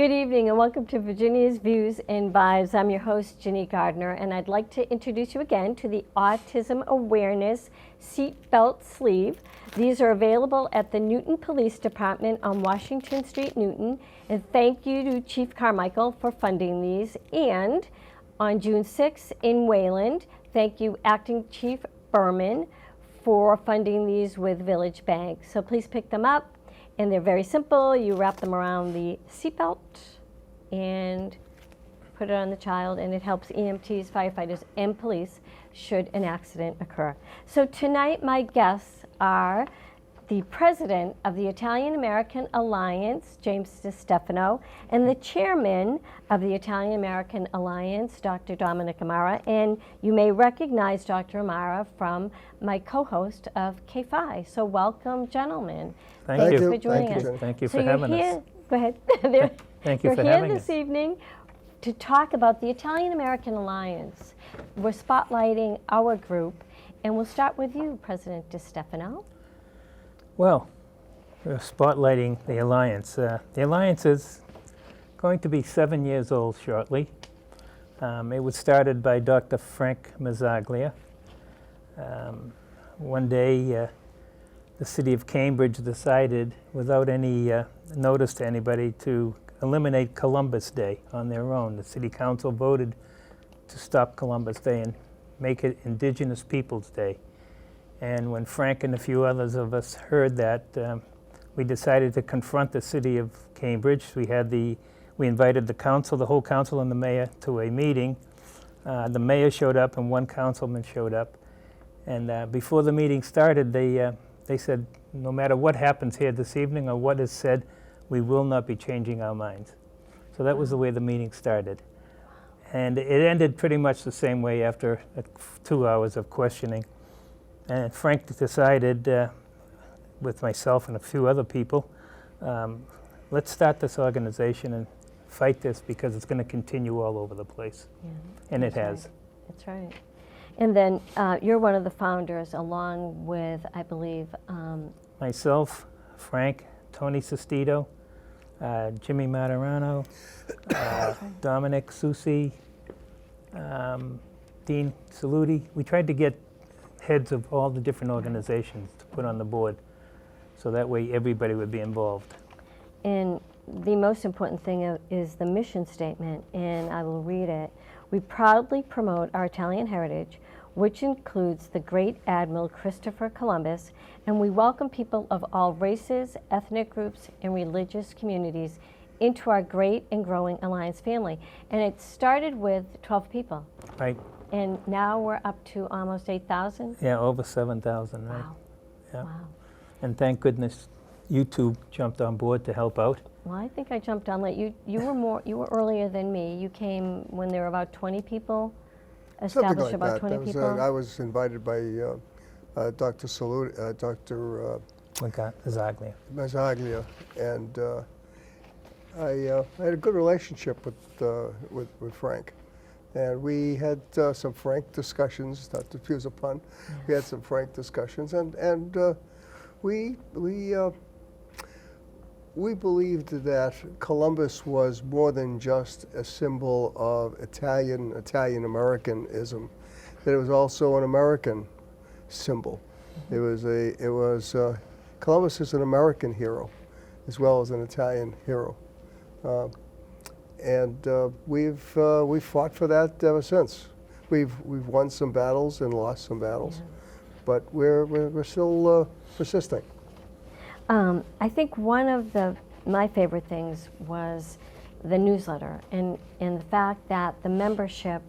Good evening and welcome to Virginia's Views and Vibes. I'm your host, Ginny Gardner, and I'd like to introduce you again to the Autism Awareness Seatbelt Sleeve. These are available at the Newton Police Department on Washington Street, Newton. And thank you to Chief Carmichael for funding these. And on June 6th in Wayland, thank you Acting Chief Berman for funding these with Village Bank. So please pick them up. And they're very simple. You wrap them around the seatbelt and put it on the child, and it helps EMTs, firefighters, and police should an accident occur. So tonight my guests are the president of the Italian American Alliance, James DiStefano, and the chairman of the Italian American Alliance, Dr. Dominic Amara. And you may recognize Dr. Amara from my co-host of K5. So welcome, gentlemen. Thank you for joining us. Thank you for having us. Go ahead. Thank you for having us. You're here this evening to talk about the Italian American Alliance. We're spotlighting our group, and we'll start with you, President DiStefano. Well, we're spotlighting the Alliance. The Alliance is going to be 7 years old shortly. It was started by Dr. Frank Mazzaglia. One day, the city of Cambridge decided, without any notice to anybody, to eliminate Columbus Day on their own. The city council voted to stop Columbus Day and make it Indigenous Peoples Day. And when Frank and a few others of us heard that, we decided to confront the city of Cambridge. We invited the council, the whole council and the mayor, to a meeting. The mayor showed up and one councilman showed up. And before the meeting started, they said, no matter what happens here this evening or what is said, we will not be changing our minds. So that was the way the meeting started. And it ended pretty much the same way after 2 hours of questioning. And Frank decided, with myself and a few other people, let's start this organization and fight this because it's going to continue all over the place. Yeah, and it has. Right. That's right. And then you're one of the founders, along with, I believe... myself, Frank, Tony Sestito, Jimmy Materano, Dominic Susi, Dean Saluti. We tried to get heads of all the different organizations to put on the board, so that way everybody would be involved. And the most important thing is the mission statement, and I will read it. We proudly promote our Italian heritage, which includes the great Admiral Christopher Columbus, and we welcome people of all races, ethnic groups, and religious communities into our great and growing Alliance family. And it started with 12 people. Right. And now we're up to almost 8,000? Yeah, over 7,000, right? Wow. Yeah. Wow. And thank goodness YouTube jumped on board to help out. Well, I think I jumped on late. You were earlier than me. You came when there were about 20 people, established like about that. 20 people. I was invited by Dr. Saluti, Dr. Mazzaglia. And I had a good relationship with Frank. And we had some frank discussions, not to use a pun. Yeah. We had some frank discussions, and we believed that Columbus was more than just a symbol of Italian Americanism; that it was also an American symbol. Mm-hmm. Columbus is an American hero, as well as an Italian hero. And we've fought for that ever since. We've won some battles and lost some battles, yeah. But we're still persisting. I think one of my favorite things was the newsletter and the fact that the membership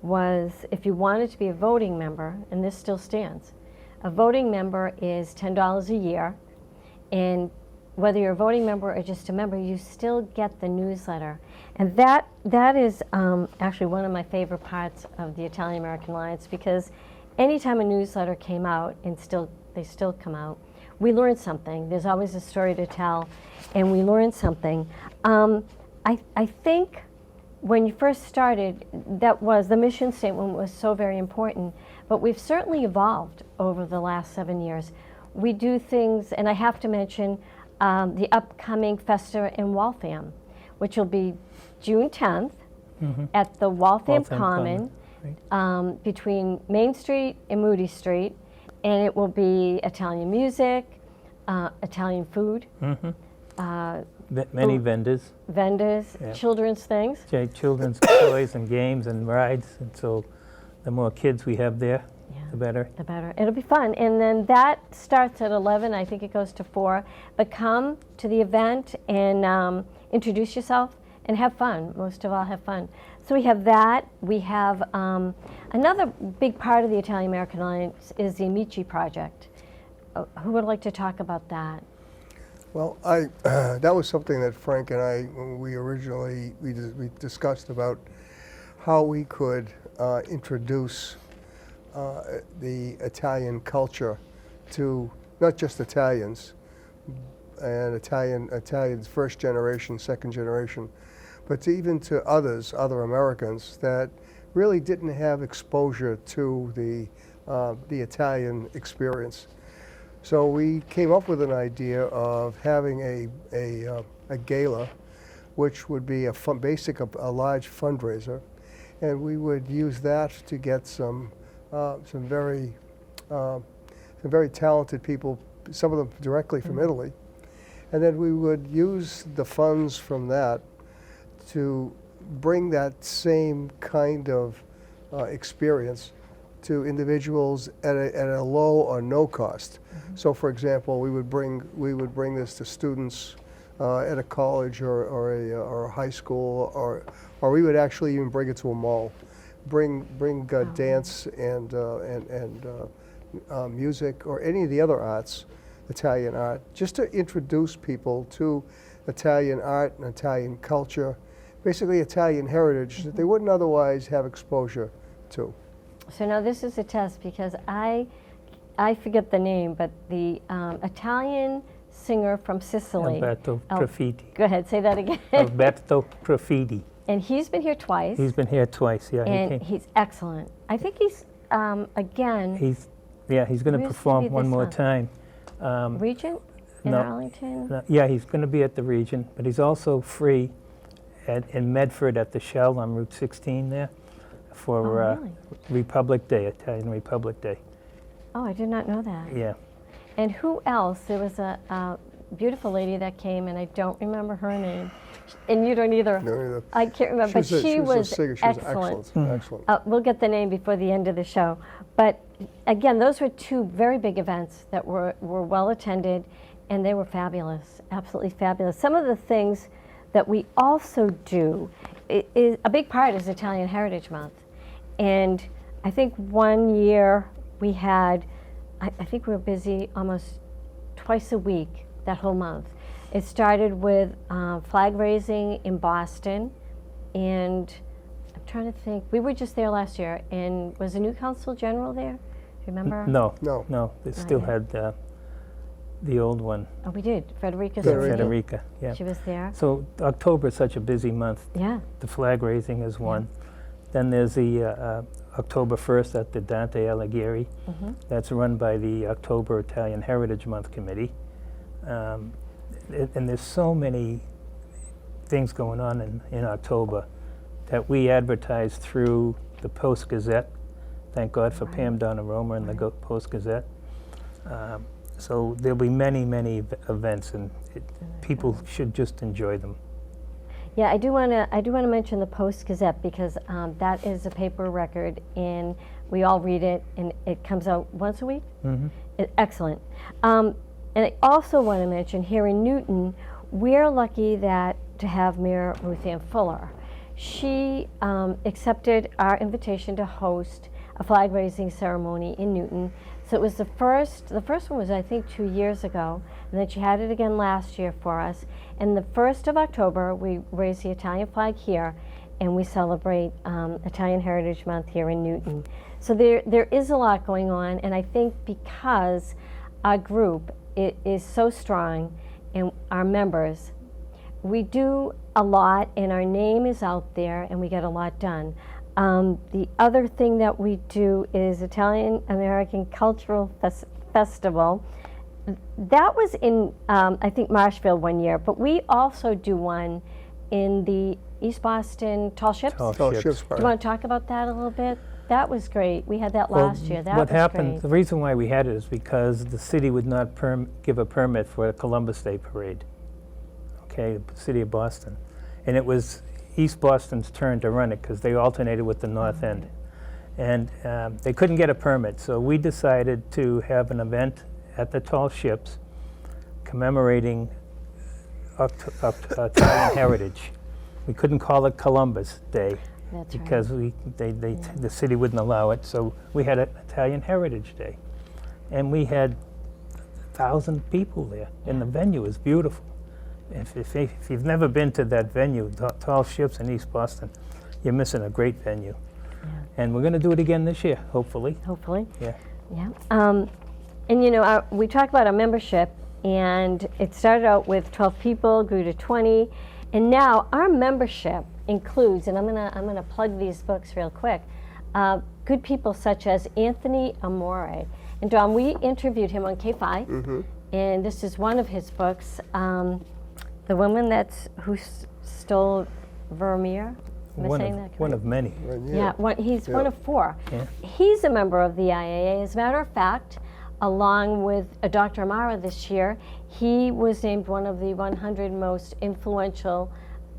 was, if you wanted to be a voting member, and this still stands, a voting member is $10 a year, and whether you're a voting member or just a member, you still get the newsletter. And that is actually one of my favorite parts of the Italian American Alliance, because anytime a newsletter came out, and they still come out, we learned something. There's always a story to tell, and we learned something. I think when you first started, the mission statement was so very important, but we've certainly evolved over the last 7 years. We do things, and I have to mention the upcoming Festa in Waltham, which will be June 10th at the Waltham Waltham Common, Common, between Main Street and Moody Street, and it will be Italian music, Italian food, Many vendors, vendors, Yeah. children's things. children's toys and games and rides, and so the more kids we have there, Yeah. the better. The better. It'll be fun. And then that starts at 11. I think it goes to 4. But come to the event and introduce yourself and have fun. Most of all, have fun. So we have that. We have another big part of the Italian American Alliance is the Amici Project. Who would like to talk about that? Well, that was something that Frank and I, when we originally, we discussed about how we could introduce the Italian culture to not just Italians, and Italians first generation, second generation, but even to other Americans that really didn't have exposure to the Italian experience. So we came up with an idea of having a gala, which would be a large fundraiser, and we would use that to get some very talented people, some of them directly from Italy, and then we would use the funds from that to bring that same kind of experience to individuals at a low or no cost. So, for example, we would bring this to students at a college or a high school, or we would actually even bring it to a mall. Bring dance and music or any of the other arts, Italian art, just to introduce people to Italian art and Italian culture, basically Italian heritage that they wouldn't otherwise have exposure to. So now this is a test because I forget the name, but the Italian singer from Sicily. Alberto Profiti. Go ahead, say that again. Alberto Profiti. And he's been here twice. He's been here twice, yeah. And he's excellent. I think he's, again, He's going to Where's perform he one this more time? time. Regent in no. Arlington. Yeah, he's going to be at the Region, but he's also free in Medford at the Shell on Route 16 there for really? Republic Day, Italian Republic Day. Oh, I did not know that. Yeah. And who else? There was a beautiful lady that came, and I don't remember her name. And you don't either. No, either. I can't remember, but she was a singer. She was excellent. Excellent. We'll get the name before the end of the show. But again, those were two very big events that were well attended, and they were fabulous, absolutely fabulous. Some of the things that we also do, a big part is Italian Heritage Month. And I think one year we had, I think we were busy almost twice a week that whole month. It started with flag raising in Boston, and I'm trying to think, we were just there last year, and was the new Consul General there? Do you remember? No. They still yet. had the old one, Oh, we did. Frederica. Federica. Yeah. She was there. So October is such a busy month. Yeah. The flag raising is one. Then there's the October 1st at the Dante Alighieri. That's run by the October Italian Heritage Month Committee. And there's so many things going on in October that we advertise through the Post-Gazette. Thank God for Pam Donnarumma and the Post-Gazette. So there'll be many, many events, and people should just enjoy them. Yeah, I do want to mention the Post-Gazette because that is a paper record, and we all read it, and it comes out once a week. Excellent. And I also want to mention here in Newton, we're lucky to have Mayor Ruth Ann Fuller. She accepted our invitation to host a flag raising ceremony in Newton. So it was the first one was I think 2 years ago, and then she had it again last year for us. And the 1st of October, we raise the Italian flag here, and we celebrate Italian Heritage Month here in Newton. So there is a lot going on, and I think because our group is so strong, and our members, we do a lot, and our name is out there, and we get a lot done. The other thing that we do is Italian American Cultural Festival. That was in, I think, Marshfield one year, but we also do one in the East Boston Tall Ships. Tall Tall ships. ships Do part. you want to talk about that a little bit? That was great. We had that last year. That what was happened, great. the reason why we had it is because the city would not give a permit for a Columbus Day parade. Okay, the city of Boston. And it was East Boston's turn to run it because they alternated with the North End. And they couldn't get a permit, so we decided to have an event at the Tall Ships commemorating Italian heritage. We couldn't call it Columbus Day That's because the city wouldn't allow it, so we had an Italian Heritage Day. And we had 1,000 people there, and the venue is beautiful. If you've never been to that venue, Tall Ships in East Boston, you're missing a great venue. And we're going to do it again this year, hopefully. Hopefully. Yeah. Yeah. And you know, we talked about our membership, and it started out with 12 people, grew to 20, and now our membership includes, and I'm gonna plug these books real quick, good people such as Anthony Amore. And Don, we interviewed him on K5, and this is one of his books, The Woman who Stole Vermeer. Am I saying that correct? One of many. Yeah, he's one of 4. Yeah. He's a member of the IAA. As a matter of fact, along with Dr. Amara this year, he was named one of the 100 most influential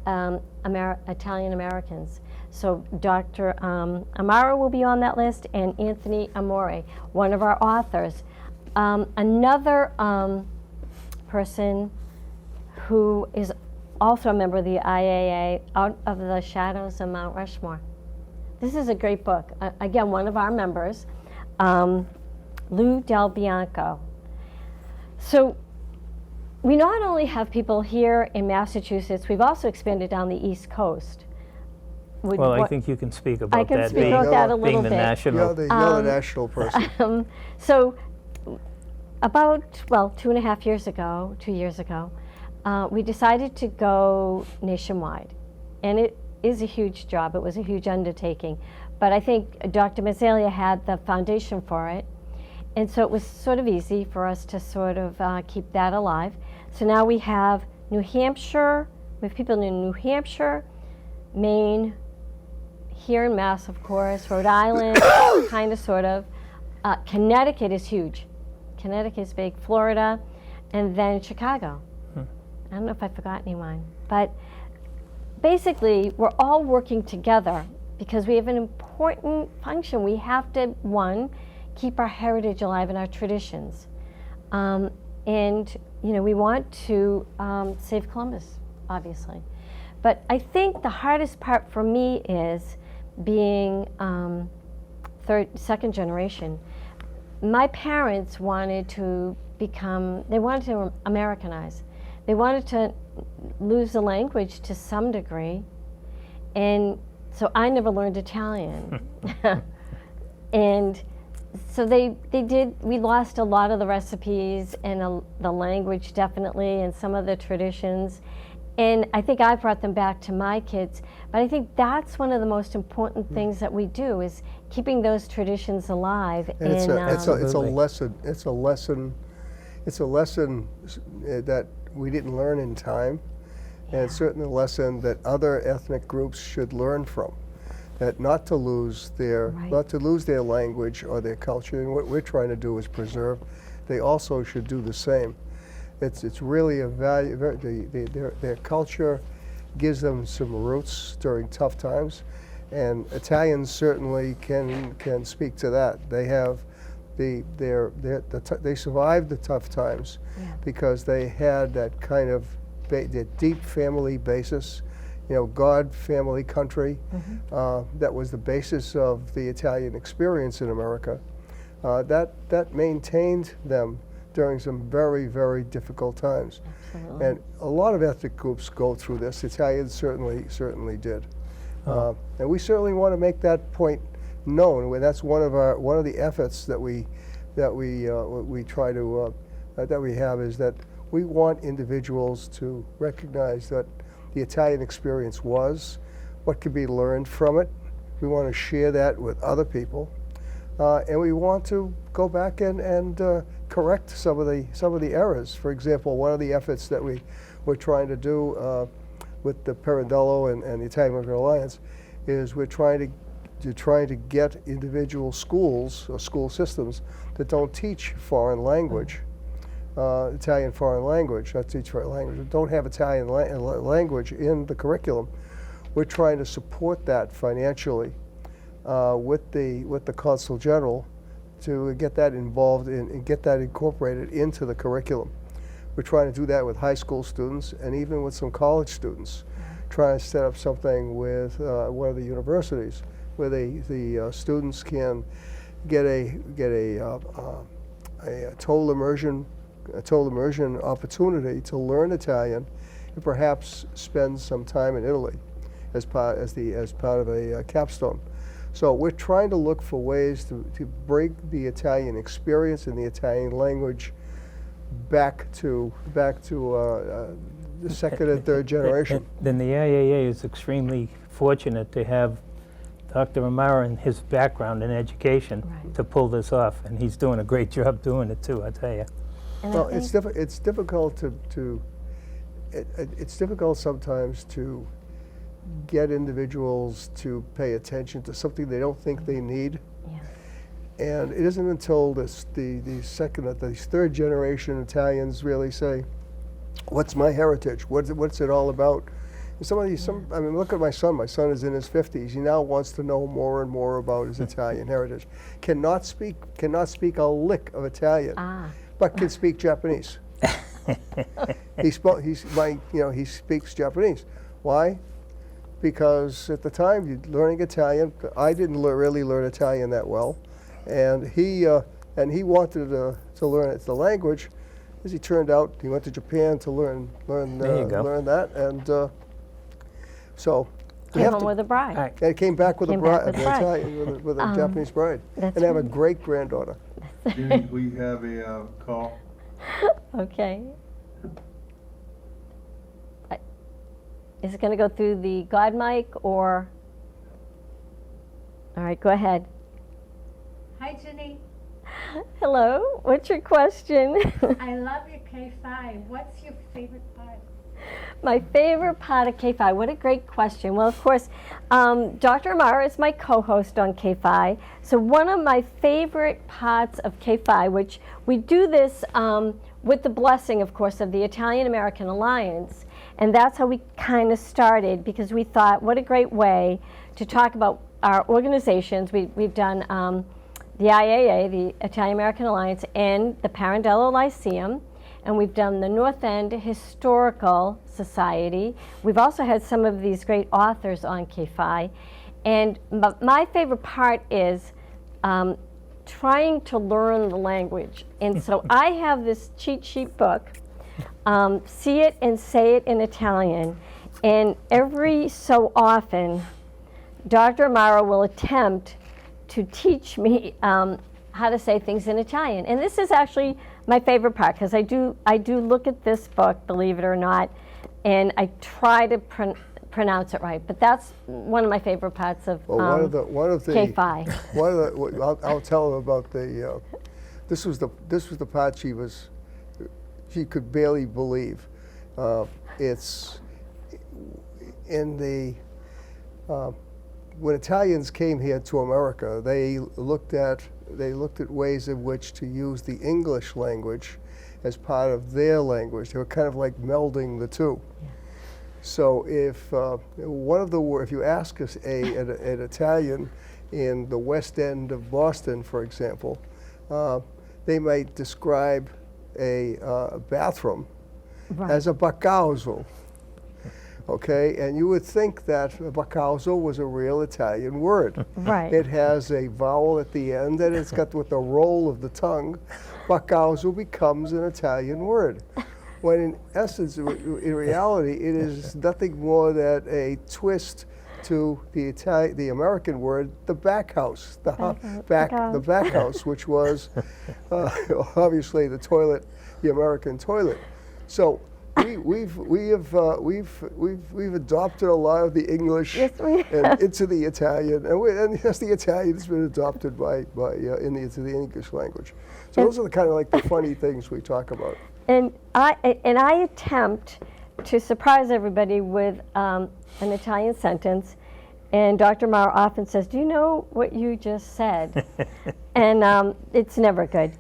Italian Americans. So Dr. Amara will be on that list, and Anthony Amore, one of our authors. Another person who is also a member of the IAA, Out of the Shadows of Mount Rushmore. This is a great book. Again, one of our members, Lou Del Bianco. So we not only have people here in Massachusetts, we've also expanded down the East Coast. Well, I think you can speak about I can that. speak being, about that a being little the bit. national. You're the national person. So about, 2.5 years ago, 2 years ago, we decided to go nationwide. And it is a huge job. It was a huge undertaking. But I think Dr. Mazzalia had the foundation for it. And so it was sort of easy for us to sort of keep that alive. So now we have New Hampshire, we have people in New Hampshire, Maine, here in Mass, of course, Rhode Island, kind of, sort of. Connecticut is huge. Connecticut is big, Florida, and then Chicago. I don't know if I forgot anyone, but basically we're all working together because we have an important function. We have to, one, keep our heritage alive and our traditions. And you know, we want to save Columbus, obviously. But I think the hardest part for me is being second generation. My parents wanted to Americanize. They wanted to lose the language to some degree, and so I never learned Italian. And so they did. We lost a lot of the recipes and the language, definitely, and some of the traditions. And I think I brought them back to my kids. But I think that's one of the most important things that we do, is keeping those traditions alive. And it's a lesson. It's a lesson. It's a lesson that we didn't learn in time, and it's certainly a lesson that other ethnic groups should learn from. That not to lose their language or their culture. And what we're trying to do is preserve. They also should do the same. It's really a value. Their culture gives them some roots during tough times, and Italians certainly can speak to that. They have they survived the tough times because they had that kind of that deep family basis. You know, God, family, country. That was the basis of the Italian experience in America. That maintained them during some very, very difficult times. Absolutely. And a lot of ethnic groups go through this. Italians certainly did. And we certainly want to make that point known. That's one of the efforts that we try to that we have, is that we want individuals to recognize that the Italian experience was, what could be learned from it. We want to share that with other people, and we want to go back and correct some of the errors. For example, one of the efforts that we're trying to do with the Pirandello and the Italian American Alliance, is we're trying to get individual schools or school systems that don't teach foreign language, Italian foreign language, not teach foreign language, that don't have Italian language in the curriculum. We're trying to support that financially with the Consul General to get that involved and get that incorporated into the curriculum. We're trying to do that with high school students and even with some college students, trying to set up something with one of the universities where the students can get a total immersion opportunity to learn Italian and perhaps spend some time in Italy as part of a capstone. So we're trying to look for ways to bring the Italian experience and the Italian language back to the second and third generation. Then the IAA is extremely fortunate to have Dr. Amara and his background in education to pull this off, and he's doing a great job doing it too, I tell you. And Well, it's difficult it's difficult sometimes to get individuals to pay attention to something they don't think they need. Yeah. And it isn't until the second or the third generation Italians really say, "What's my heritage? What's it all about?" And I mean, look at my son. My son is in his 50s. He now wants to know more and more about his Italian heritage. Cannot speak a lick of Italian, but can speak Japanese. He speaks Japanese. Why? Because at the time, you're learning Italian. I didn't really learn Italian that well, and he wanted to learn the language. As he turned out, he went to Japan to learn that, and so Came home with a bride. and came back with Came a back bride, with bride. Italian, with a Japanese bride, and that's have a right. great granddaughter. Jenny, we have a call. Okay. Is it going to go through the God mic or? All right, go ahead. Hi, Jenny. Hello, what's your question? I love your K5. What's your favorite part? My favorite part of K5, what a great question. Well, of course, Dr. Amara is my co-host on K5. So one of my favorite parts of K5, which we do this with the blessing, of course, of the Italian American Alliance. And that's how we kind of started, because we thought, what a great way to talk about our organizations. We've done the IAA, the Italian American Alliance, and the Pirandello Lyceum. And we've done the North End Historical Society. We've also had some of these great authors on K5. And my favorite part is trying to learn the language. And so I have this cheat sheet book, See It and Say It in Italian. And every so often, Dr. Amara will attempt to teach me how to say things in Italian. And this is actually my favorite part, because I do look at this book, believe it or not, and I try to pronounce it right. But that's one of my favorite parts of K5. I'll tell them about the. This was the part she could barely believe. It's in the. When Italians came here to America, they looked at ways in which to use the English language as part of their language. They were kind of like melding the two. Yeah. So if if you ask us an Italian in the West End of Boston, for example, they might describe a bathroom as a baccalaureate. Okay, and you would think that baccalaureate was a real Italian word. Right. It has a vowel at the end, and it's got with the roll of the tongue. Baccalaureate becomes an Italian word, when in essence, in reality, it is nothing more than a twist to the American word, the back house, the back house, which was obviously the toilet, the American toilet. So. We've adopted a lot of the English and into the Italian, and yes, the Italian has been adopted into the English language. So those are the kind of like the funny things we talk about. And I attempt to surprise everybody with an Italian sentence. And Dr. Mara often says, "Do you know what you just said?" And it's never good.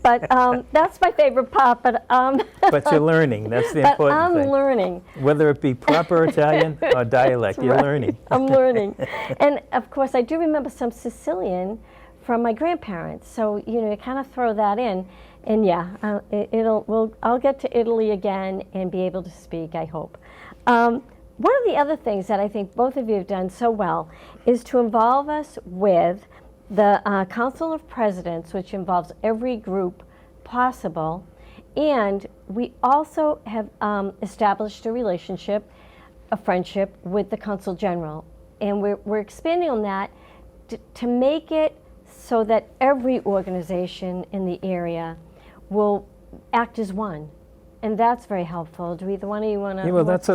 But that's my favorite part. But But you're learning. That's the but important I'm thing. learning. Whether it be proper Italian or dialect, That's you're right. learning. I'm learning. And of course, I do remember some Sicilian from my grandparents. So, you know, you kind of throw that in. And yeah, I'll get to Italy again and be able to speak, I hope. One of the other things that I think both of you have done so well is to involve us with the Council of Presidents, which involves every group possible. And we also have established a relationship, a friendship with the Consul General. And we're expanding on that to make it so that every organization in the area will act as one. And that's very helpful. Do either one of you want to? Yeah, well, that's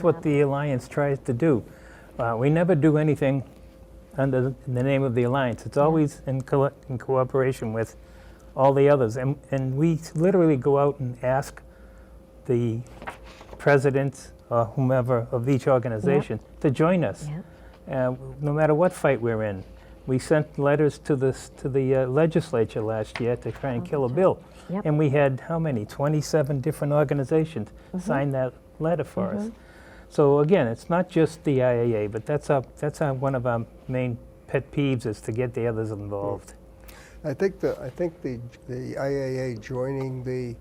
what the Alliance tries to do. We never do anything under the name of the Alliance. It's always in cooperation with all the others. And we literally go out and ask the presidents or whomever of each organization to join us, no matter what fight we're in. We sent letters to the legislature last year to try and kill a bill. Yep. And we had, how many, 27 different organizations sign that letter for us. So again, it's not just the IAA, but that's one of our main pet peeves, is to get the others involved. I think the IAA joining the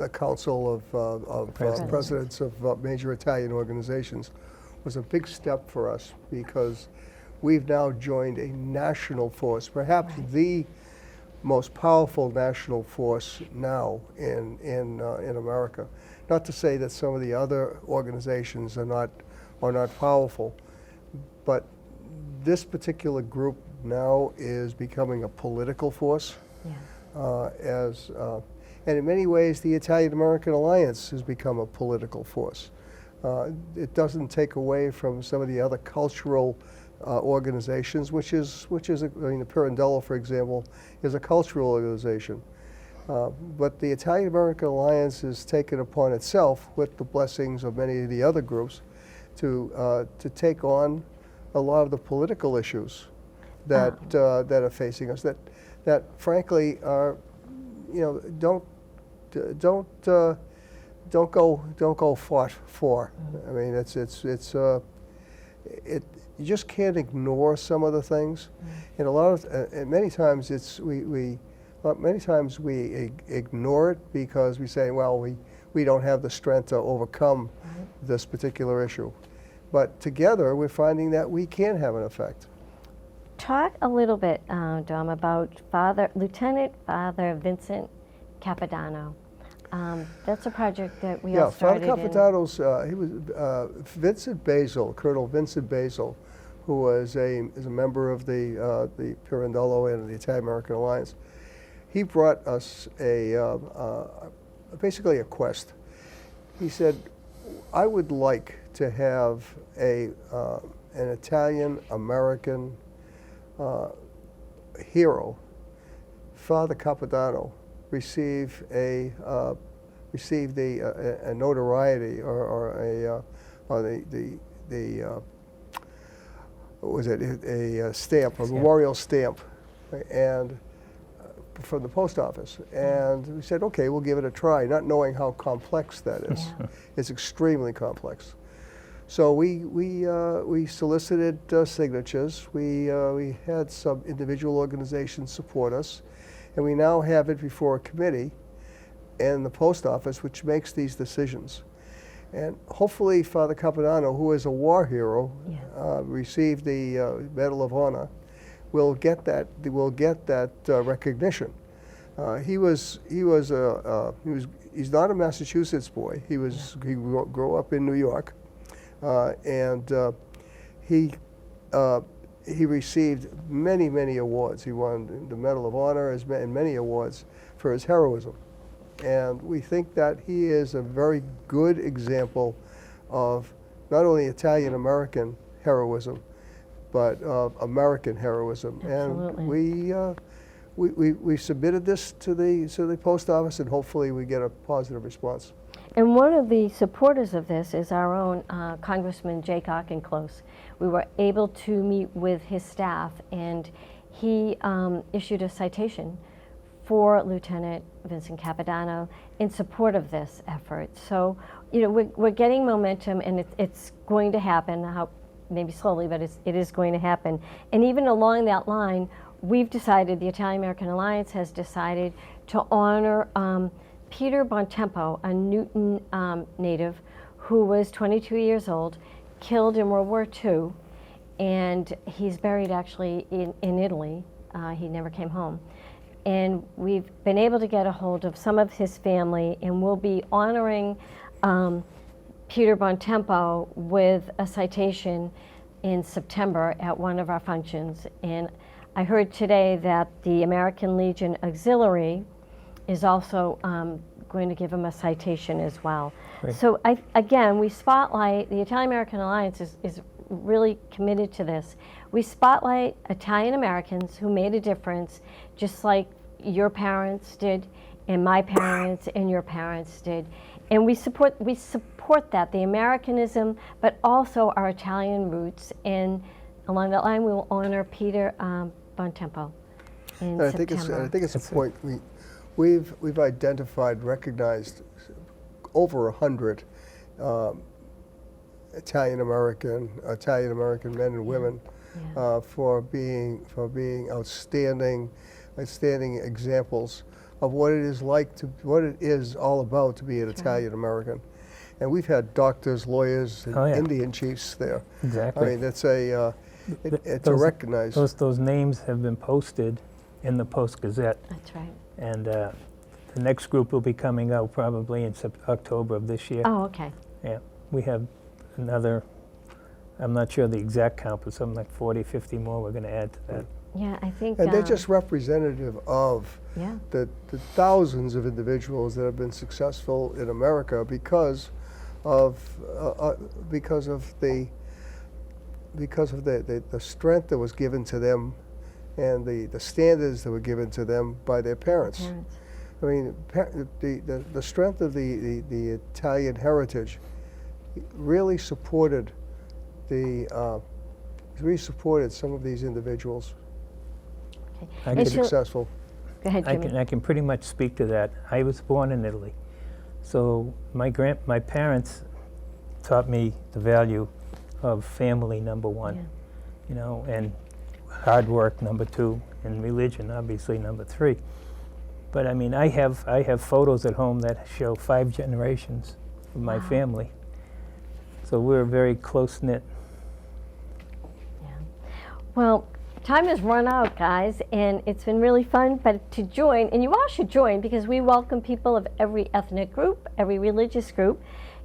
Council of Presidents of major Italian organizations was a big step for us, because we've now joined a national force, perhaps the most powerful national force now in America. Not to say that some of the other organizations are not powerful, but this particular group now is becoming a political force. And in many ways, the Italian-American Alliance has become a political force. It doesn't take away from some of the other cultural organizations, which is the Pirandello, for example, is a cultural organization. But the Italian-American Alliance has taken upon itself, with the blessings of many of the other groups, to take on a lot of the political issues that are facing us. That frankly are, don't go fought for. I mean, you just can't ignore some of the things, and and many times we ignore it because we say, well, we don't have the strength to overcome this particular issue. But together, we're finding that we can have an effect. Talk a little bit, Dom, about Lieutenant Father Vincent Capodanno. That's a project that we all started in. Father Capodanno's, he was Vincent Basil, Colonel Vincent Basil, who is a member of the Pirandello and the Italian-American Alliance. He brought us basically a quest. He said, I would like to have an Italian-American hero, Father Capodanno, receive a notoriety or a stamp, a memorial stamp, and from the post office. And we said, okay, we'll give it a try, not knowing how complex that is. It's extremely complex. So we solicited signatures. We had some individual organizations support us, and we now have it before a committee and the post office, which makes these decisions. And hopefully Father Capodanno, who is a war hero, received the Medal of Honor, will get that recognition. He's not a Massachusetts boy. He grew up in New York, and he received many awards. He won the Medal of Honor and many awards for his heroism. And we think that he is a very good example of not only Italian-American heroism, but of American heroism. Absolutely. And we submitted this to the post office, and hopefully we get a positive response. And one of the supporters of this is our own Congressman Jake Auchinclose. We were able to meet with his staff, and he issued a citation for Lieutenant Vincent Capodanno in support of this effort. So, you know, we're getting momentum, and it's going to happen, maybe slowly, but it is going to happen. And even along that line, we've decided, the Italian American Alliance has decided to honor Peter Bontempo, a Newton native who was 22 years old, killed in World War II, and he's buried actually in Italy. He never came home. And we've been able to get a hold of some of his family, and we'll be honoring Peter Bontempo with a citation in September at one of our functions. And I heard today that the American Legion Auxiliary is also going to give him a citation as well. Great. So again, we spotlight, the Italian American Alliance is really committed to this. We spotlight Italian Americans who made a difference, just like your parents did, and my parents and your parents did. And we support that, the Americanism, but also our Italian roots. And along that line, we will honor Peter Bontempo in September. I think it's a point we've identified, recognized over 100 Italian American men and women for being outstanding examples of what it is what it is all about to be an Italian American. And we've had doctors, lawyers, and Indian chiefs there. Exactly. I mean, it's a recognize. Those names have been posted in the Post-Gazette. That's right. And the next group will be coming out probably in October of this year. Oh, okay. Yeah, we have another, I'm not sure the exact count, but something like 40, 50 more we're going to add to that. Yeah, I think. And they're just representative of yeah. the thousands of individuals that have been successful in America because of the strength that was given to them and the standards that were given to them by their parents. I mean, the strength of the Italian heritage really supported some of these individuals. Okay. To be successful. Go ahead, Jimmy. I can pretty much speak to that. I was born in Italy, so my parents taught me the value of family, number one, you know, and hard work, number two, and religion, obviously, number three. But I mean, I have photos at home that show 5 generations of my family. So we're very close-knit. Yeah. Well, time has run out, guys, and it's been really fun. But to join, and you all should join, because we welcome people of every ethnic group, every religious group.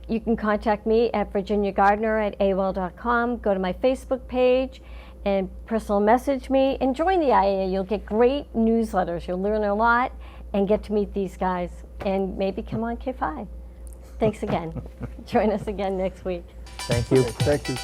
You can contact me at virginiagardner@aol.com. Go to my Facebook page and personal message me, and join the IAA. You'll get great newsletters. You'll learn a lot and get to meet these guys, and maybe come on K5. Thanks again. Join us again next week. Thank you. Thank you.